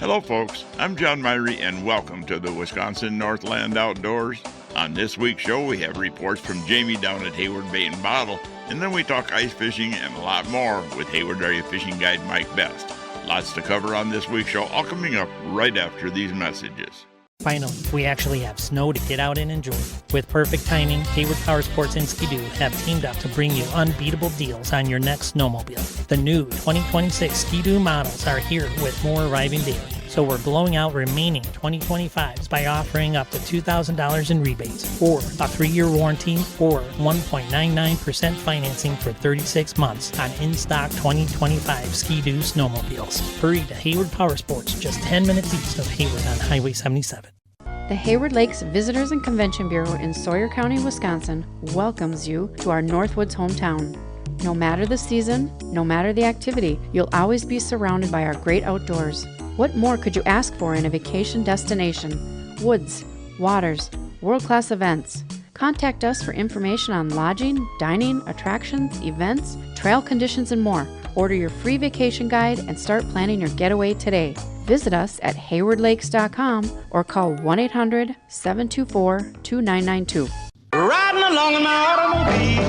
Hello folks, I'm John Myrie and welcome to the Wisconsin Northland Outdoors. On this week's show we have reports from Jamie down at Hayward Bait and Bottle, and then we talk ice fishing and a lot more with Hayward Area Fishing Guide Mike Best. Lots to cover on this week's show, all coming up right after these messages. Finally, we actually have snow to get out and enjoy. With perfect timing, Hayward Power Sports and Ski-Doo have teamed up to bring you unbeatable deals on your next snowmobile. The new 2026 Ski-Doo models are here with more arriving daily. So we're blowing out remaining 2025s by offering up to $2,000 in rebates, or a 3-year warranty, or 1.99% financing for 36 months on in-stock 2025 Ski-Doo snowmobiles. Hurry to Hayward Power Sports, just 10 minutes east of Hayward on Highway 77. The Hayward Lakes Visitors and Convention Bureau in Sawyer County, Wisconsin welcomes you to our Northwoods hometown. No matter the season, no matter the activity, you'll always be surrounded by our great outdoors. What more could you ask for in a vacation destination? Woods, waters, world-class events. Contact us for information on lodging, dining, attractions, events, trail conditions, and more. Order your free vacation guide and start planning your getaway today. Visit us at haywardlakes.com or call 1-800-724-2992. Riding along in my automobile.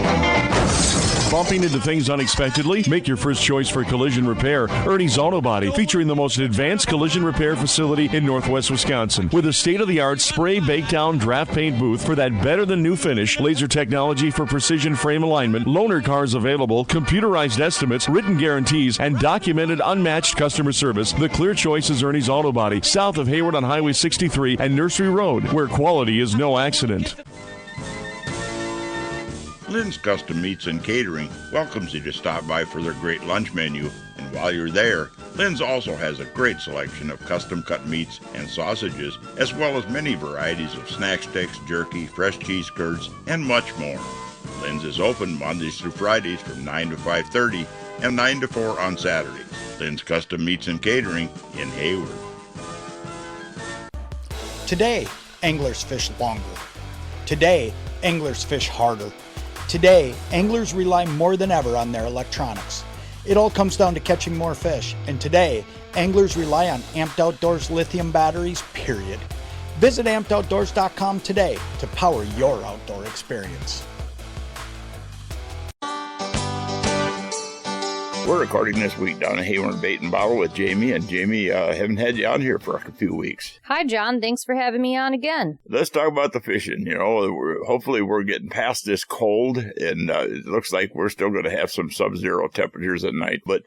Bumping into things unexpectedly? Make your first choice for collision repair. Ernie's Auto Body, featuring the most advanced collision repair facility in Northwest Wisconsin. With a state-of-the-art spray, bake-down, draft paint booth for that better-than-new finish, laser technology for precision frame alignment, loaner cars available, computerized estimates, written guarantees, and documented unmatched customer service, the clear choice is Ernie's Auto Body, south of Hayward on Highway 63 and Nursery Road, where quality is no accident. Lynn's Custom Meats and Catering welcomes you to stop by for their great lunch menu, and while you're there, Lynn's also has a great selection of custom-cut meats and sausages, as well as many varieties of snack sticks, jerky, fresh cheese curds, and much more. Lynn's is open Mondays through Fridays from 9 to 5:30 and 9 to 4 on Saturdays. Lynn's Custom Meats and Catering in Hayward. Today, anglers fish longer. Today, anglers fish harder. Today, anglers rely more than ever on their electronics. It all comes down to catching more fish, and today, anglers rely on Amped Outdoors lithium batteries, period. Visit ampedoutdoors.com today to power your outdoor experience. We're recording this week down at Hayward Bait and Bottle with Jamie, and Jamie, haven't had you on here for a few weeks. Hi, John. Thanks for having me on again. Let's talk about the fishing. You know, hopefully we're getting past this cold, and it looks like we're still going to have some sub-zero temperatures at night, but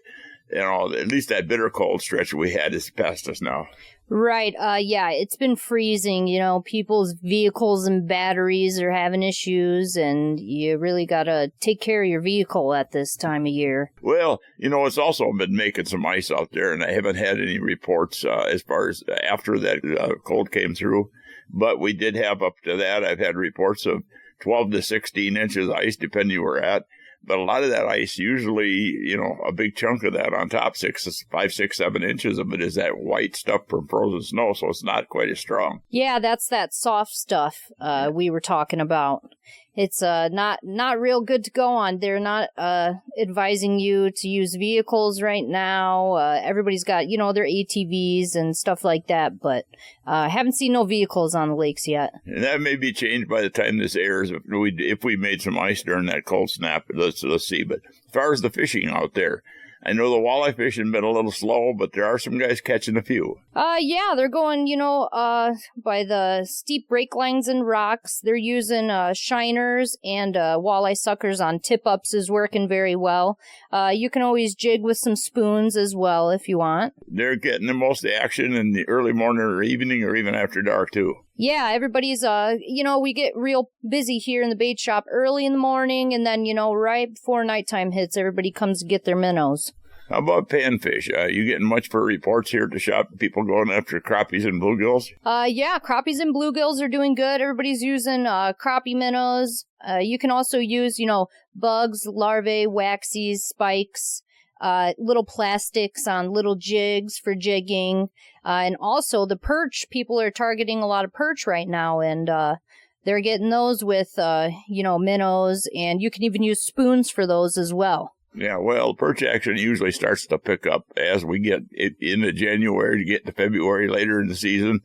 you know, at least that bitter cold stretch we had is past us now. Right. Yeah, it's been freezing. You know, people's vehicles and batteries are having issues, and you really got to take care of your vehicle at this time of year. Well, you know, it's also been making some ice out there, and I haven't had any reports as far as after that cold came through. But we did have up to that, I've had reports of 12 to 16 inches ice, depending where you're at. But a lot of that ice, usually, you know, a big chunk of that on top, 5, 6, 7 inches of it is that white stuff from frozen snow, so it's not quite as strong. Yeah, that's that soft stuff we were talking about. It's not real good to go on. They're not advising you to use vehicles right now. Everybody's got, you know, their ATVs and stuff like that, but haven't seen no vehicles on the lakes yet. And that may be changed by the time this airs. If we made some ice during that cold snap, let's see. But as far as the fishing out there, I know the walleye fishing been a little slow, but there are some guys catching a few. Yeah, they're going, you know, by the steep break lines and rocks. They're using shiners, and walleye suckers on tip-ups is working very well. You can always jig with some spoons as well if you want. They're getting the most action in the early morning or evening or even after dark, too. Yeah, everybody's, you know, we get real busy here in the bait shop early in the morning, and then, you know, right before nighttime hits, everybody comes to get their minnows. How about panfish? You getting much for reports here at the shop? People going after crappies and bluegills? Yeah, crappies and bluegills are doing good. Everybody's using crappie minnows. You can also use, you know, bugs, larvae, waxies, spikes, little plastics on little jigs for jigging. And also the perch, people are targeting a lot of perch right now, and they're getting those with, you know, minnows, and you can even use spoons for those as well. Yeah, well, perch action usually starts to pick up as we get into January to get to February later in the season.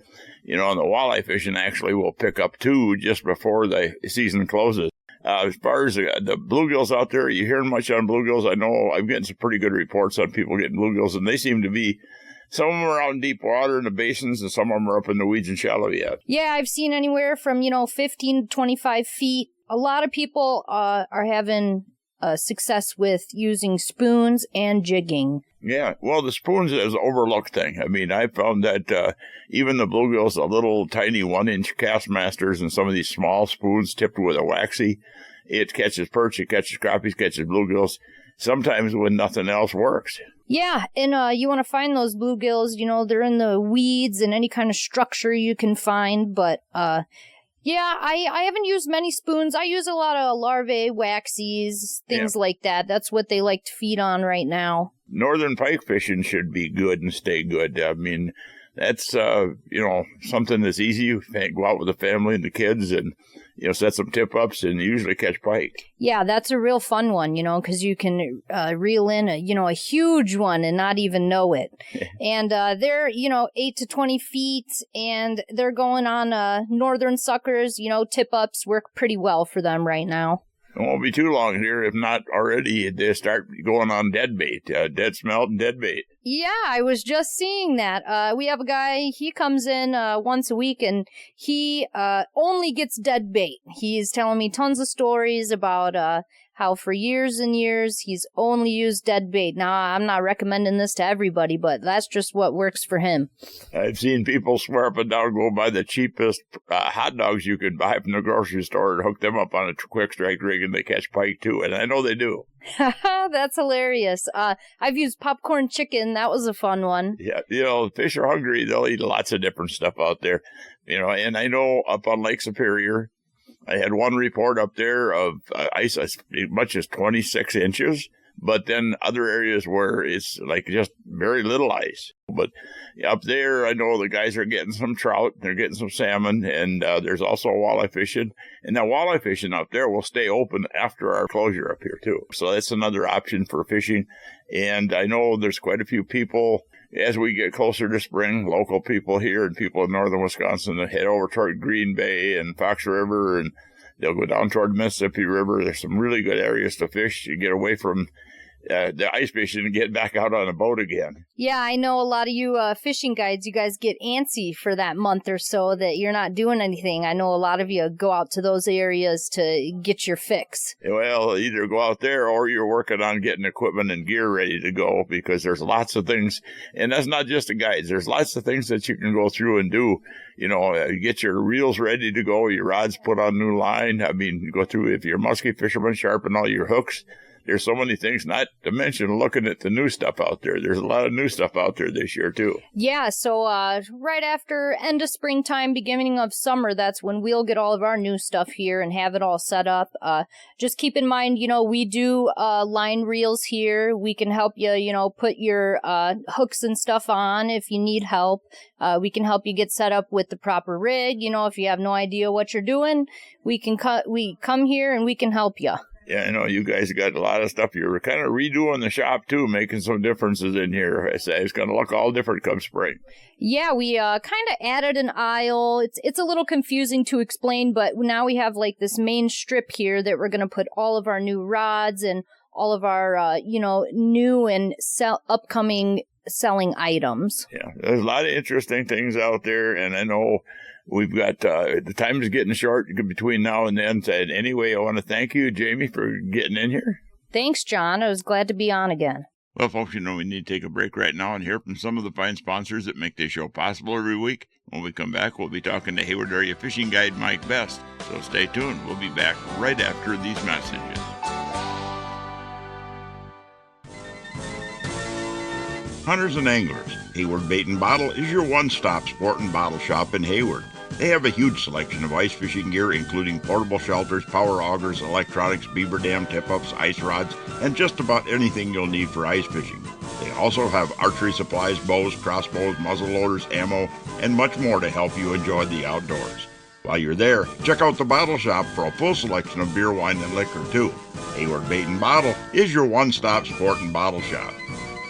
And the walleye fishing actually will pick up too just before the season closes. As far as the bluegills out there, are you hearing much on bluegills? I know I'm getting some pretty good reports on people getting bluegills, and they seem to be, some of them are out in deep water in the basins, and some of them are up in the weeds and shallow yet. Yeah, I've seen anywhere from, 15 to 25 feet. A lot of people are having success with using spoons and jigging. Yeah, well, the spoons is an overlooked thing. I mean, I found that even the bluegills, the little tiny 1-inch Castmasters and some of these small spoons tipped with a waxy, it catches perch, it catches crappies, catches bluegills, sometimes when nothing else works. Yeah, and you want to find those bluegills, they're in the weeds and any kind of structure you can find, but yeah, I haven't used many spoons. I use a lot of larvae, waxies, things like that. That's what they like to feed on right now. Northern pike fishing should be good and stay good. I mean, that's, something that's easy. You can go out with the family and the kids and, set some tip-ups and usually catch pike. Yeah, that's a real fun one, because you can reel in a huge one and not even know it. And they're, 8 to 20 feet, and they're going on northern suckers. Tip-ups work pretty well for them right now. It won't be too long here, if not already, they start going on dead bait, dead smelt and dead bait. Yeah, I was just seeing that. We have a guy, he comes in once a week, and he only gets dead bait. He's telling me tons of stories about how for years and years he's only used dead bait. Now, I'm not recommending this to everybody, but that's just what works for him. I've seen people swear up and down, go buy the cheapest hot dogs you could buy from the grocery store and hook them up on a quick strike rig, and they catch pike too, and I know they do. That's hilarious. I've used popcorn chicken. That was a fun one. Yeah, fish are hungry. They'll eat lots of different stuff out there. And I know up on Lake Superior, I had one report up there of ice as much as 26 inches, but then other areas where it's like just very little ice. But up there, I know the guys are getting some trout, they're getting some salmon, and there's also walleye fishing. And that walleye fishing up there will stay open after our closure up here, too. So that's another option for fishing. And I know there's quite a few people, as we get closer to spring, local people here and people in northern Wisconsin that head over toward Green Bay and Fox River, and they'll go down toward the Mississippi River. There's some really good areas to fish. You get away from the ice fishing and get back out on a boat again. Yeah, I know a lot of you fishing guides, you guys get antsy for that month or so that you're not doing anything. I know a lot of you go out to those areas to get your fix. Well, either go out there or you're working on getting equipment and gear ready to go, because there's lots of things, and that's not just the guides. There's lots of things that you can go through and do. You get your reels ready to go, your rods put on new line. I mean, go through, if you're a musky fisherman, sharpen all your hooks. There's so many things, not to mention looking at the new stuff out there. There's a lot of new stuff out there this year, too. Yeah, so right after end of springtime, beginning of summer, that's when we'll get all of our new stuff here and have it all set up. Just keep in mind, we do line reels here. We can help you, put your hooks and stuff on if you need help. We can help you get set up with the proper rig. If you have no idea what you're doing, we come here and we can help you. Yeah, I know you guys got a lot of stuff. You're kind of redoing the shop, too, making some differences in here. It's going to look all different come spring. Yeah, we kind of added an aisle. It's a little confusing to explain, but now we have like this main strip here that we're going to put all of our new rods and all of our, new and upcoming selling items. Yeah, there's a lot of interesting things out there, and I know we've got, the time is getting short between now and then. And anyway, I want to thank you, Jamie, for getting in here. Thanks, John. I was glad to be on again. Well, folks, we need to take a break right now and hear from some of the fine sponsors that make this show possible every week. When we come back, we'll be talking to Hayward Area Fishing Guide Mike Best. So stay tuned. We'll be back right after these messages. Hunters and anglers, Hayward Bait and Bottle is your one-stop sport and bottle shop in Hayward. They have a huge selection of ice fishing gear, including portable shelters, power augers, electronics, beaver dam tip-ups, ice rods, and just about anything you'll need for ice fishing. They also have archery supplies, bows, crossbows, muzzle loaders, ammo, and much more to help you enjoy the outdoors. While you're there, check out the bottle shop for a full selection of beer, wine, and liquor, too. Hayward Bait and Bottle is your one-stop sport and bottle shop.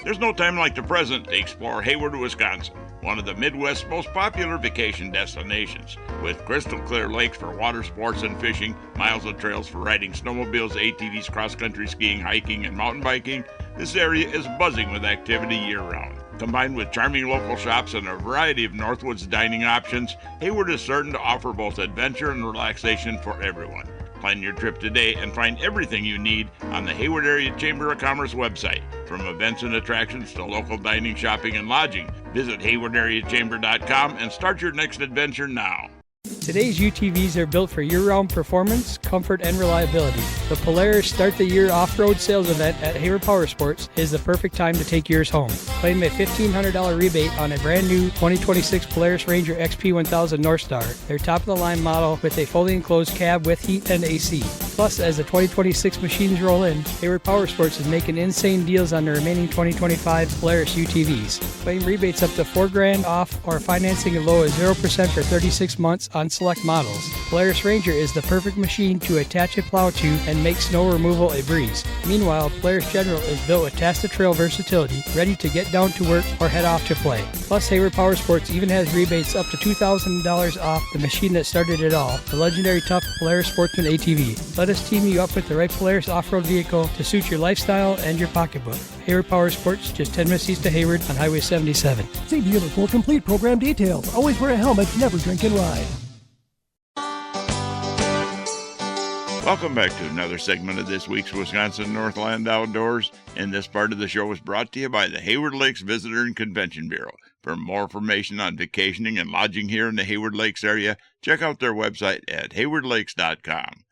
There's no time like the present to explore Hayward, Wisconsin, one of the Midwest's most popular vacation destinations. With crystal clear lakes for water sports and fishing, miles of trails for riding snowmobiles, ATVs, cross-country skiing, hiking, and mountain biking, this area is buzzing with activity year-round. Combined with charming local shops and a variety of Northwoods dining options, Hayward is certain to offer both adventure and relaxation for everyone. Plan your trip today and find everything you need on the Hayward Area Chamber of Commerce website. From events and attractions to local dining, shopping, and lodging, visit haywardareachamber.com and start your next adventure now. Today's UTVs are built for year-round performance, comfort, and reliability. The Polaris Start the Year Off-Road Sales Event at Hayward Power Sports is the perfect time to take yours home. Claim a $1,500 rebate on a brand new 2026 Polaris Ranger XP 1000 Northstar, their top-of-the-line model with a fully enclosed cab with heat and AC. Plus, as the 2026 machines roll in, Hayward Power Sports is making insane deals on the remaining 2025 Polaris UTVs. Claim rebates up to $4,000 off or financing as low as 0% for 36 months on select models. Polaris Ranger is the perfect machine to attach a plow to and make snow removal a breeze. Meanwhile, Polaris General is built with Test-to-Trail versatility, ready to get down to work or head off to play. Plus, Hayward Power Sports even has rebates up to $2,000 off the machine that started it all, the legendary tough Polaris Sportsman ATV. Let us team you up with the right Polaris off-road vehicle to suit your lifestyle and your pocketbook. Hayward Power Sports, just 10 minutes east of Hayward on Highway 77. See dealer for complete program details. Always wear a helmet, never drink and ride. Welcome back to another segment of this week's Wisconsin Northland Outdoors, and this part of the show is brought to you by the Hayward Lakes Visitor and Convention Bureau. For more information on vacationing and lodging here in the Hayward Lakes area, check out their website at haywardlakes.com.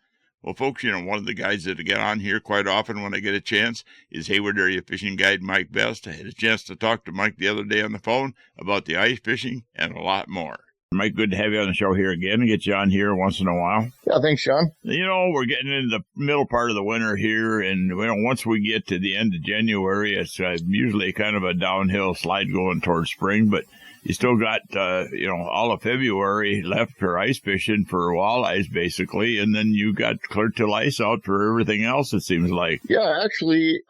Well, folks, one of the guys that get on here quite often when I get a chance is Hayward Area Fishing Guide Mike Best. I had a chance to talk to Mike the other day on the phone about the ice fishing and a lot more. Mike, good to have you on the show here again and get you on here once in a while. Yeah, thanks, Sean. We're getting into the middle part of the winter here, and once we get to the end of January, it's usually kind of a downhill slide going towards spring, but you still got, all of February left for ice fishing for walleyes, basically, and then you got clear till ice out for everything else, it seems like. Yeah, actually,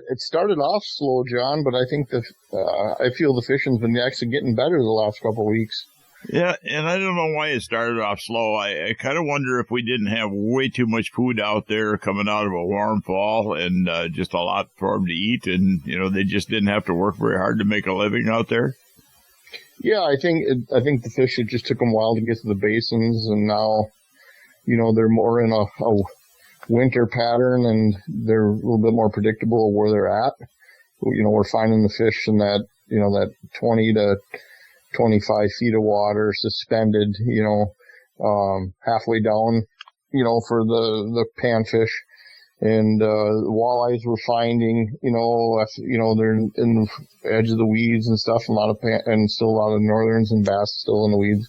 it started off slow, John, but I think I feel the fishing's been actually getting better the last couple of weeks. Yeah, and I don't know why it started off slow. I kind of wonder if we didn't have way too much food out there coming out of a warm fall and just a lot for them to eat, and, they just didn't have to work very hard to make a living out there. Yeah, I think the fish, it just took them a while to get to the basins, and now, they're more in a winter pattern, and they're a little bit more predictable where they're at. We're finding the fish in that, that 20 to 25 feet of water suspended, halfway down, for the panfish. And walleyes we're finding, they're in the edge of the weeds and stuff, and still a lot of northerns and bass still in the weeds.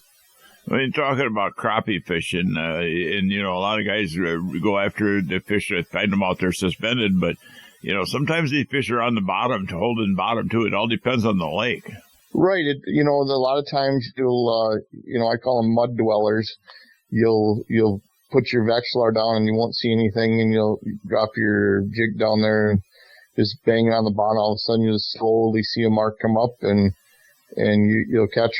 When you're talking about crappie fishing, and a lot of guys go after the fish that find them out there suspended, but sometimes these fish are on the bottom, holding bottom too. It all depends on the lake. Right. A lot of times you'll, I call them mud dwellers. You'll put your Vexilar down and you won't see anything, and you'll drop your jig down there and just bang it on the bottom. All of a sudden you'll slowly see a mark come up, and you'll catch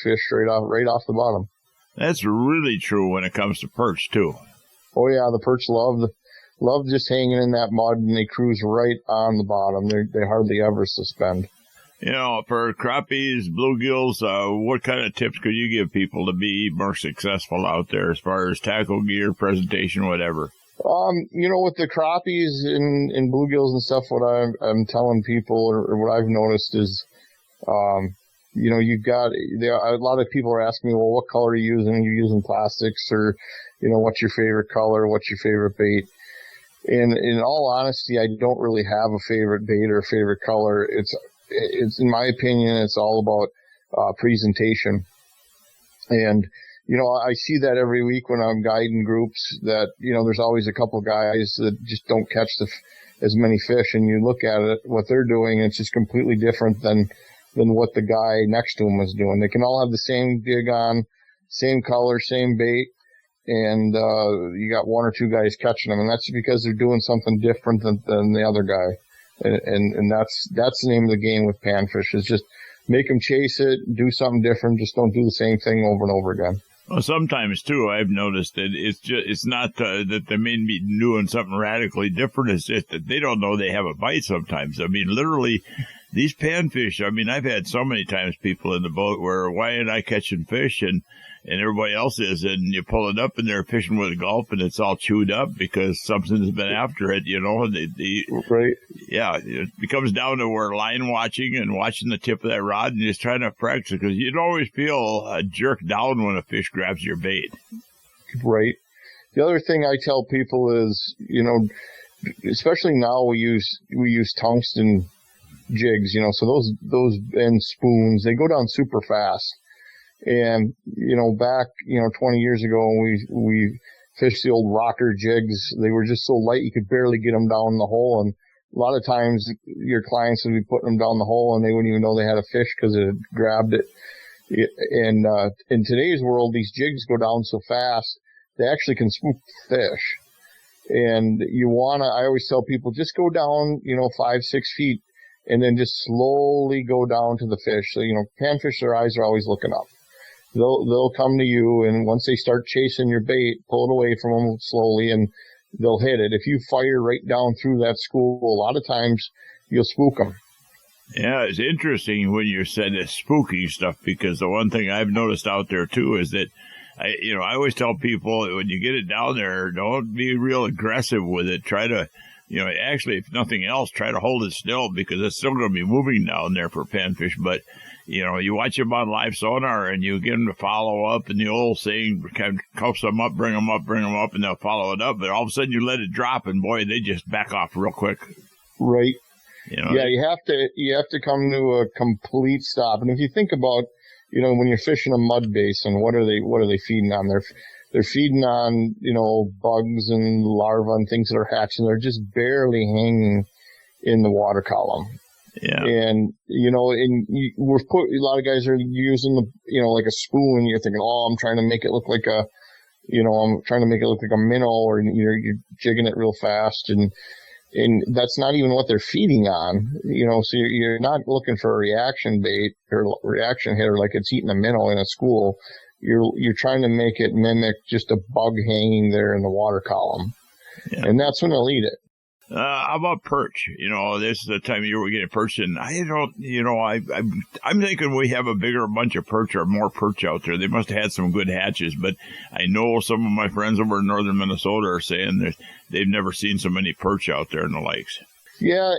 fish right off the bottom. That's really true when it comes to perch too. Oh yeah, the perch love just hanging in that mud, and they cruise right on the bottom. They hardly ever suspend. For crappies, bluegills, what kind of tips could you give people to be more successful out there as far as tackle gear, presentation, whatever? With the crappies and bluegills and stuff, what I'm telling people, or what I've noticed is, a lot of people are asking me, well, what color are you using? Are you using plastics, or, what's your favorite color? What's your favorite bait? And in all honesty, I don't really have a favorite bait or a favorite color. It's in my opinion, it's all about presentation. And, I see that every week when I'm guiding groups that, there's always a couple guys that just don't catch as many fish. And you look at it, what they're doing, it's just completely different than what the guy next to them is doing. They can all have the same jig on, same color, same bait, and you got one or two guys catching them, and that's because they're doing something different than the other guy. And that's the name of the game with panfish, is just make them chase it, do something different, just don't do the same thing over and over again. Well, sometimes, too, I've noticed that it's not that they may be doing something radically different. It's just that they don't know they have a bite sometimes. I mean, literally, these panfish, I mean, I've had so many times people in the boat where, why ain't I catching fish? And everybody else is, and you pull it up and they're fishing with a gulp and it's all chewed up because something's been after it, you know. Right. Yeah, it becomes down to where line watching and watching the tip of that rod and just trying to practice, because you'd always feel a jerk down when a fish grabs your bait. Right. The other thing I tell people is, you know, especially now we use tungsten jigs, you know, so those and spoons, they go down super fast. And, you know, back, 20 years ago, we fished the old rocker jigs. They were just so light you could barely get them down the hole. And a lot of times your clients would be putting them down the hole and they wouldn't even know they had a fish because it had grabbed it. And in today's world, these jigs go down so fast, they actually can spook fish. And I always tell people, just go down, 5-6 feet and then just slowly go down to the fish. So, panfish, their eyes are always looking up. They'll come to you, and once they start chasing your bait, pull it away from them slowly, and they'll hit it. If you fire right down through that school, a lot of times you'll spook them. Yeah, it's interesting when you said this spooky stuff, because the one thing I've noticed out there too is that I always tell people, when you get it down there, don't be real aggressive with it. Try to, actually, if nothing else, try to hold it still, because it's still going to be moving down there for panfish. But you watch them on live sonar and you get them to follow up, and the old saying, kind of cuffs them up, bring them up, and they'll follow it up. But all of a sudden you let it drop, and boy, they just back off real quick. Right. Yeah, you have to come to a complete stop. And if you think about, when you're fishing a mud basin, what are they feeding on? They're feeding on, bugs and larvae and things that are hatching. They're just barely hanging in the water column. Yeah. And, a lot of guys are using like a spoon. You're thinking, I'm trying to make it look like a minnow, or you're jigging it real fast. And that's not even what they're feeding on, so you're not looking for a reaction bait or reaction hitter like it's eating a minnow in a school. You're trying to make it mimic just a bug hanging there in the water column. Yeah. And that's when they'll eat it. How about perch? This is the time of year we're getting perch, and I'm thinking we have a bigger bunch of perch or more perch out there. They must have had some good hatches, but I know some of my friends over in northern Minnesota are saying they've never seen so many perch out there in the lakes. Yeah,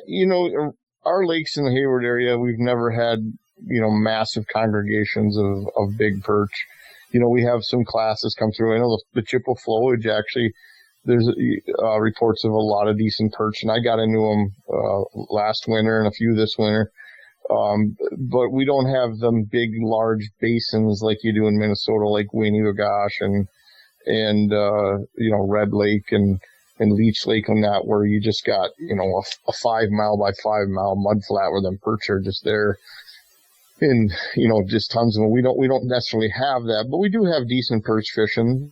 our lakes in the Hayward area, we've never had, massive congregations of big perch. We have some classes come through. I know the Chippewa flowage, actually, there's reports of a lot of decent perch, and I got into them last winter and a few this winter. But we don't have them big, large basins like you do in Minnesota, like Winnebagosh and Red Lake and Leech Lake and that, where you just got, a 5 mile by 5 mile mud flat where them perch are just there. And, just tons of them. We don't necessarily have that, but we do have decent perch fishing.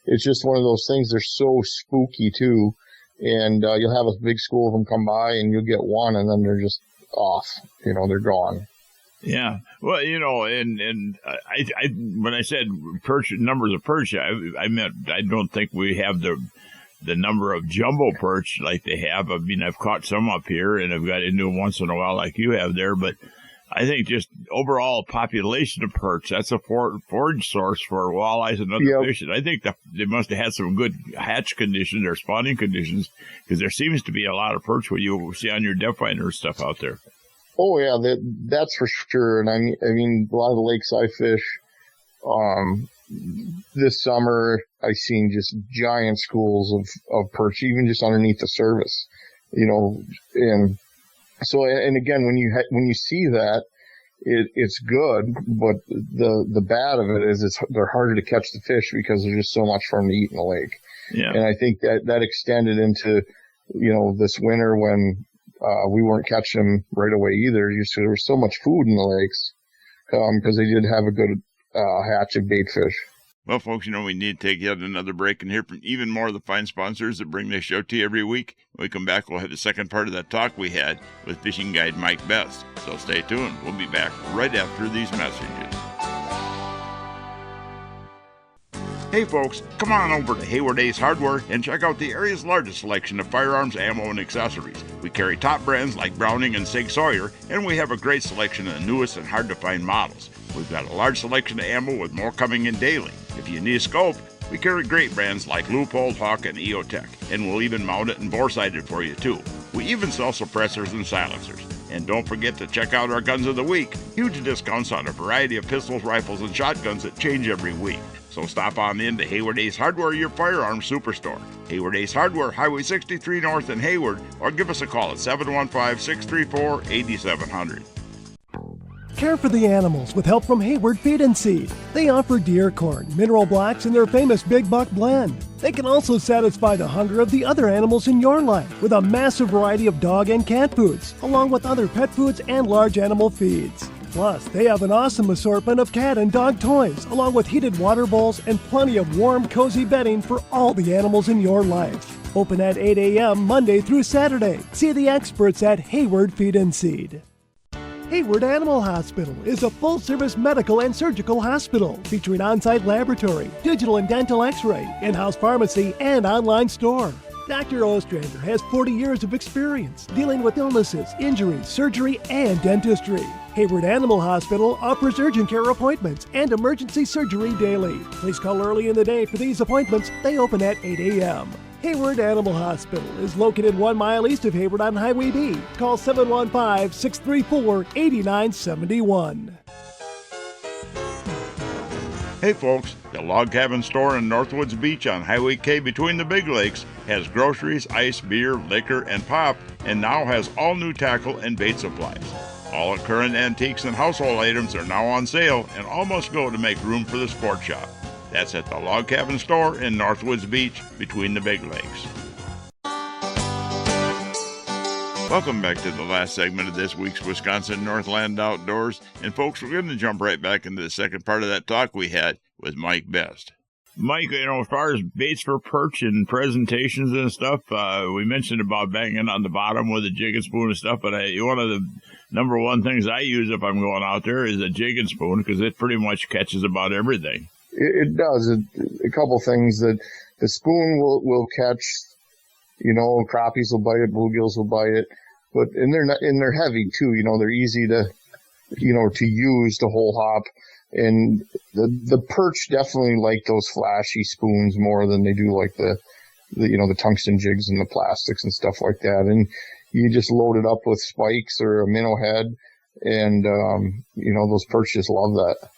It's just one of those things. They're so spooky too. And, you'll have a big school of them come by and you'll get one and then they're just off, they're gone. Yeah. Well, and I when I said perch, numbers of perch, I meant, I don't think we have the number of jumbo perch like they have. I mean, I've caught some up here and I've got into them once in a while like you have there, but I think just overall population of perch, that's a forage source for walleyes and other fish. And I think they must have had some good hatch conditions or spawning conditions, because there seems to be a lot of perch what you see on your depth finder stuff out there. Oh, yeah, that's for sure. And I mean, a lot of the lakes I fish, this summer, I've seen just giant schools of perch, even just underneath the surface, and so, and again, when you see that, it's good, but the bad of it is they're harder to catch the fish because there's just so much for them to eat in the lake. Yeah. And I think that extended into, this winter when we weren't catching them right away either. There was so much food in the lakes because they did have a hatch of bait fish. Well, folks, we need to take yet another break and hear from even more of the fine sponsors that bring this show to you every week. When we come back, we'll have the second part of that talk we had with fishing guide Mike Best. So stay tuned. We'll be back right after these messages. Hey folks, come on over to Hayward Ace Hardware and check out the area's largest selection of firearms, ammo, and accessories. We carry top brands like Browning and Sig Sauer, and we have a great selection of the newest and hard-to-find models. We've got a large selection of ammo with more coming in daily. If you need a scope, we carry great brands like Leupold, Hawk, and EOTech, and we'll even mount it and bore-sight it for you too. We even sell suppressors and silencers. And don't forget to check out our Guns of the Week. Huge discounts on a variety of pistols, rifles, and shotguns that change every week. So stop on in to Hayward Ace Hardware, your firearms superstore. Hayward Ace Hardware, Highway 63 North in Hayward, or give us a call at 715-634-8700. Care for the animals with help from Hayward Feed and Seed. They offer deer corn, mineral blacks, and their famous Big Buck blend. They can also satisfy the hunger of the other animals in your life with a massive variety of dog and cat foods, along with other pet foods and large animal feeds. Plus, they have an awesome assortment of cat and dog toys, along with heated water bowls and plenty of warm, cozy bedding for all the animals in your life. Open at 8 a.m. Monday through Saturday. See the experts at Hayward Feed and Seed. Hayward Animal Hospital is a full-service medical and surgical hospital featuring on-site laboratory, digital and dental x-ray, in-house pharmacy, and online store. Dr. Ostrander has 40 years of experience dealing with illnesses, injuries, surgery, and dentistry. Hayward Animal Hospital offers urgent care appointments and emergency surgery daily. Please call early in the day for these appointments. They open at 8 a.m. Hayward Animal Hospital is located 1 mile east of Hayward on Highway B. Call 715-634-8971. Hey folks, the Log Cabin Store in Northwoods Beach on Highway K between the Big Lakes has groceries, ice, beer, liquor, and pop, and now has all new tackle and bait supplies. All current antiques and household items are now on sale and all must go to make room for the sport shop. That's at the Log Cabin Store in Northwoods Beach between the Big Lakes. Welcome back to the last segment of this week's Wisconsin Northland Outdoors. And folks, we're going to jump right back into the second part of that talk we had with Mike Best. Mike, as far as baits for perch and presentations and stuff, we mentioned about banging on the bottom with a jig and spoon and stuff, but one of the number one things I use if I'm going out there is a jig and spoon because it pretty much catches about everything. It does. A couple things that the spoon will catch, crappies will bite it, bluegills will bite it, and they're heavy too. They're easy to, to use to whole hop. And the perch definitely like those flashy spoons more than they do like the tungsten jigs and the plastics and stuff like that. And you just load it up with spikes or a minnow head, and those perch just love that.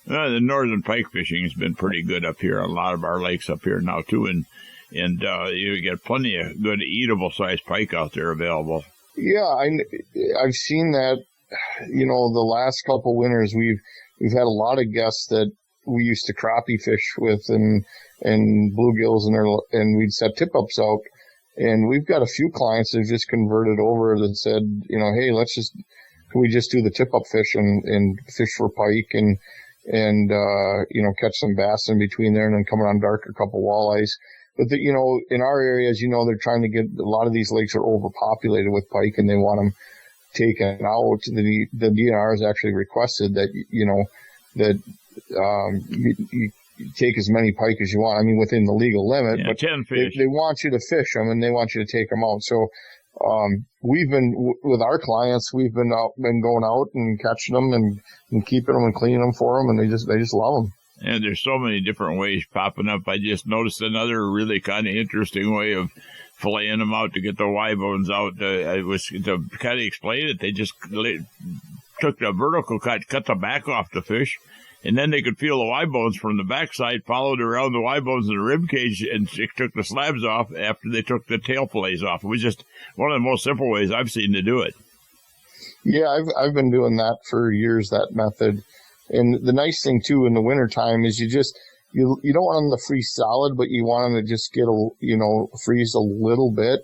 The northern pike fishing has been pretty good up here on a lot of our lakes up here now too, and you get plenty of good eatable sized pike out there available. Yeah, I've seen that. The last couple winters we've had a lot of guests that we used to crappie fish with and bluegills and we'd set tip ups out, and we've got a few clients that have just converted over that said, hey, can we just do the tip up fish and fish for pike and catch some bass in between there and then come around dark a couple walleyes. But in our areas, they're trying to get, a lot of these lakes are overpopulated with pike and they want them taken out. The DNR has actually requested that, you take as many pike as you want. I mean, within the legal limit, yeah, but 10 fish. They want you to fish them and they want you to take them out. So, we've been with our clients, we've been going out and catching them and keeping them and cleaning them for them, and they just love them. And there's so many different ways popping up. I just noticed another really kind of interesting way of filleting them out to get the Y bones out. I was to kind of explain it. They just took the vertical cut the back off the fish, and then they could feel the Y bones from the backside, followed around the Y bones in the rib cage, and took the slabs off after they took the tail fillets off. It was just one of the most simple ways I've seen to do it. Yeah, I've been doing that for years, that method. And the nice thing too in the wintertime is you don't want them to freeze solid, but you want them to just get freeze a little bit.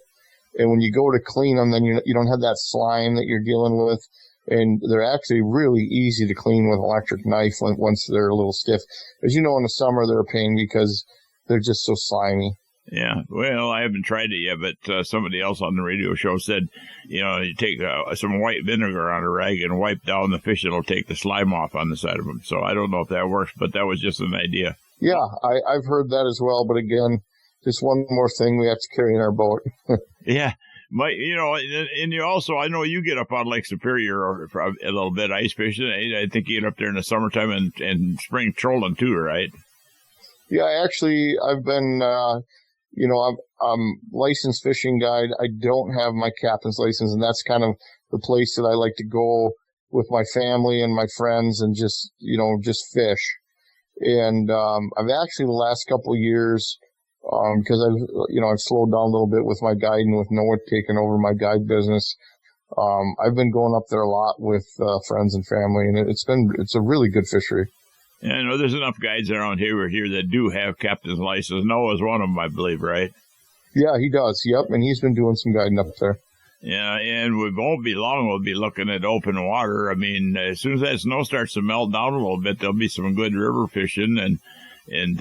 And when you go to clean them, then you don't have that slime that you're dealing with and they're actually really easy to clean with electric knife once they're a little stiff. As you know, in the summer they're a pain because they're just so slimy. Yeah, well, I haven't tried it yet, but somebody else on the radio show said, you take some white vinegar on a rag and wipe down the fish, it'll take the slime off on the side of them. So I don't know if that works, but that was just an idea. Yeah, I've heard that as well, but again, just one more thing we have to carry in our boat. Yeah. And you also, I know you get up on Lake Superior a little bit ice fishing. I think you get up there in the summertime and spring trolling too, right? Yeah, actually, I've been, I'm licensed fishing guide. I don't have my captain's license, and that's kind of the place that I like to go with my family and my friends and just fish. And I've actually the last couple of years, because I've slowed down a little bit with my guide and with Noah taking over my guide business. I've been going up there a lot with friends and family, and it's a really good fishery. Yeah, I know there's enough guides around Hayward here that do have captain's license. Noah's one of them, I believe, right? Yeah, he does. Yep, and he's been doing some guiding up there. Yeah, and we won't be long. We'll be looking at open water. I mean, as soon as that snow starts to melt down a little bit, there'll be some good river fishing. And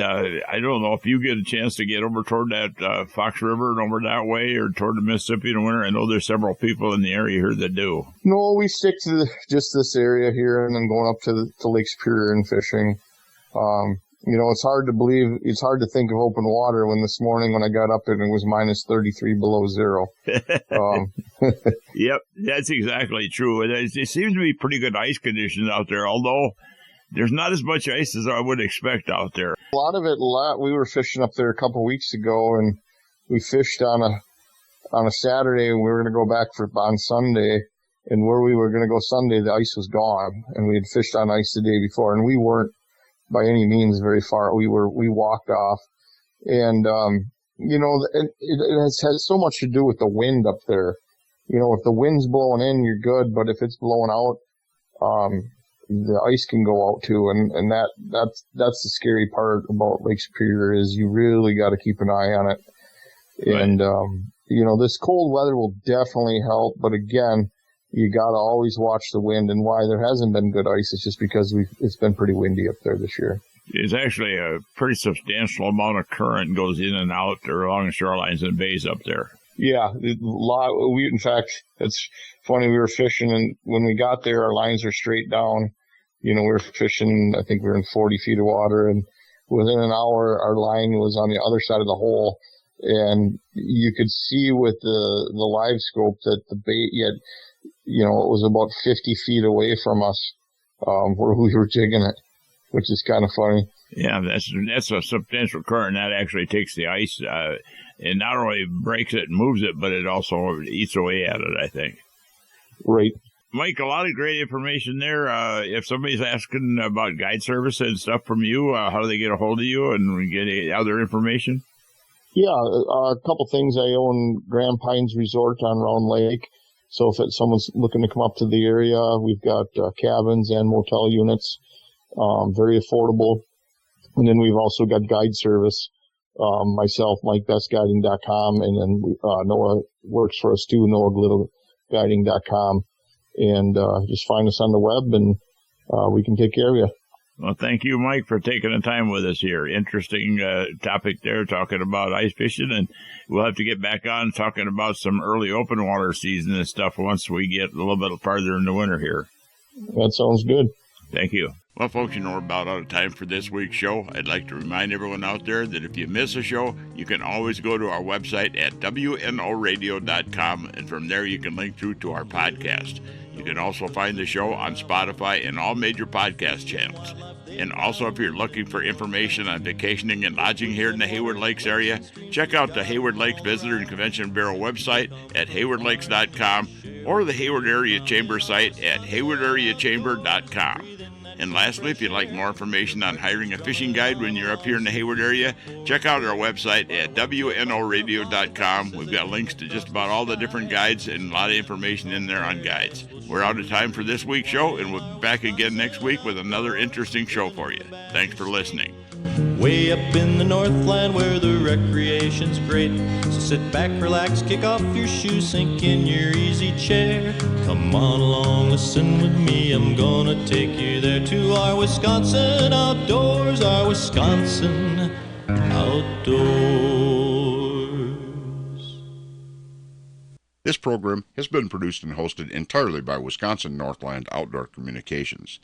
I don't know if you get a chance to get over toward that Fox River and over that way or toward the Mississippi in the winter. I know there's several people in the area here that do. No, we stick to just this area here and then going up to Lake Superior and fishing. It's hard to believe. It's hard to think of open water when this morning when I got up and it was minus 33 below zero. Yep, that's exactly true. It seems to be pretty good ice conditions out there, although there's not as much ice as I would expect out there. A lot of it, we were fishing up there a couple of weeks ago, and we fished on a Saturday, and we were going to go back on Sunday. And where we were going to go Sunday, the ice was gone, and we had fished on ice the day before, and we weren't by any means very far. We walked off, and it has so much to do with the wind up there. If the wind's blowing in, you're good, but if it's blowing out, the ice can go out too, and that's the scary part about Lake Superior is you really got to keep an eye on it. Right. And this cold weather will definitely help, but again, you got to always watch the wind. And why there hasn't been good ice is just because it's been pretty windy up there this year. It's actually a pretty substantial amount of current goes in and out along the shorelines and bays up there. Yeah, in fact, it's funny. We were fishing, and when we got there, our lines are straight down. We were fishing. I think we were in 40 feet of water, and within an hour, our line was on the other side of the hole, and you could see with the live scope that the bait it was about 50 feet away from us, where we were jigging it, which is kind of funny. Yeah, that's a substantial current. That actually takes the ice, and not only breaks it and moves it, but it also eats away at it, I think. Right. Mike, a lot of great information there. If somebody's asking about guide service and stuff from you, how do they get a hold of you and get other information? Yeah, a couple things. I own Grand Pines Resort on Round Lake. So if someone's looking to come up to the area, we've got cabins and motel units, very affordable. And then we've also got guide service. Myself, MikeBestGuiding.com, and then Noah works for us too, NoahGlittleGuiding.com. And just find us on the web, and we can take care of you. Well, thank you, Mike, for taking the time with us here. Interesting topic there, talking about ice fishing, and we'll have to get back on talking about some early open water season and stuff once we get a little bit farther in the winter here. That sounds good. Thank you. Well, folks, we're about out of time for this week's show. I'd like to remind everyone out there that if you miss a show, you can always go to our website at wnoradio.com, and from there you can link through to our podcast. You can also find the show on Spotify and all major podcast channels. And also, if you're looking for information on vacationing and lodging here in the Hayward Lakes area, check out the Hayward Lakes Visitor and Convention Bureau website at haywardlakes.com or the Hayward Area Chamber site at haywardareachamber.com. And lastly, if you'd like more information on hiring a fishing guide when you're up here in the Hayward area, check out our website at wnoradio.com. We've got links to just about all the different guides and a lot of information in there on guides. We're out of time for this week's show, and we'll be back again next week with another interesting show for you. Thanks for listening. Way up in the Northland where the recreation's great. So sit back, relax, kick off your shoes, sink in your easy chair. Come on along, listen with me, I'm gonna take you there to our Wisconsin outdoors, our Wisconsin outdoors. This program has been produced and hosted entirely by Wisconsin Northland Outdoor Communications.